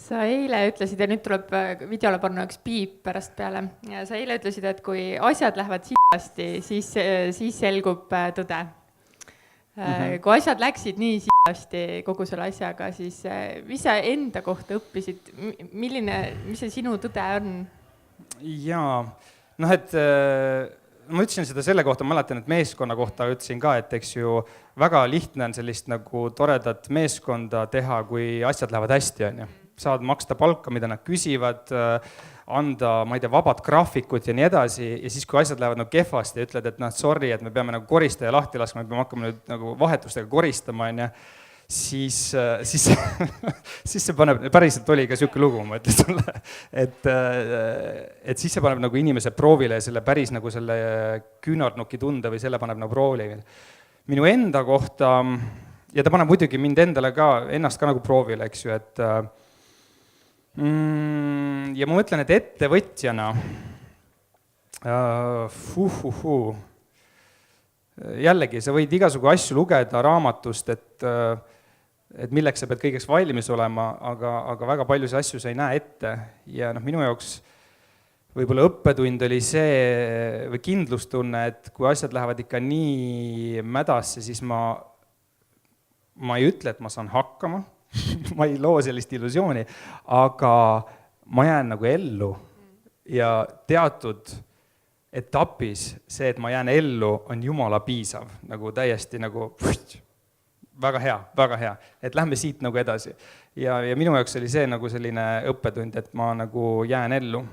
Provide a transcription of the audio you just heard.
Sa eile ütlesid, ja nüüd tuleb videole panna üks piip pärast peale, ja sa eile ütlesid, et kui asjad lähevad sihasti, siis selgub tõde. Kui asjad läksid nii sihasti kogu selle asjaga, siis mis sa enda kohta õppisid, mis see sinu tõde on? Jaa, noh, et ma ütlesin seda selle kohta, ma mäletan, et meeskonna kohta ütlesin ka, et eks ju väga lihtne on sellist nagu toredat meeskonda teha, kui asjad lähevad hästi, on ju. Saad maksta palka, mida nad küsivad, anda, ma ei tea, vabad graafikut ja nii edasi, ja siis kui asjad lähevad nagu kehvasti ja ütled, et noh, sorry, et me peame nagu koristaja lahti laskma, me peame hakkama nüüd nagu vahetustega koristama, on ju, siis see paneb, päriselt oli ka siuke lugu, ma ütlen sulle, et siis see paneb nagu inimese proovile selle päris nagu selle küünarnuki tunde või selle paneb nagu proovile. Minu enda kohta, ja ta paneb muidugi mind endale ka, ennast ka nagu proovile, eks ju, et ja ma mõtlen, et ettevõtjana jällegi, sa võid igasugu asju lugeda raamatust, et milleks sa pead kõigeks valmis olema, aga väga paljusid asju sa ei näe ette. Ja noh, minu jaoks võib-olla õppetund oli see või kindlustunne, et kui asjad lähevad ikka nii mädasse, siis ma ei ütle, et ma saan hakkama, ma ei loo sellist illusiooni, aga ma jään nagu ellu ja teatud etapis see, et ma jään ellu, on jumala piisav, nagu täiesti nagu väga hea, et lähme siit nagu edasi. Ja minu jaoks oli see nagu selline õppetund, et ma nagu jään ellu.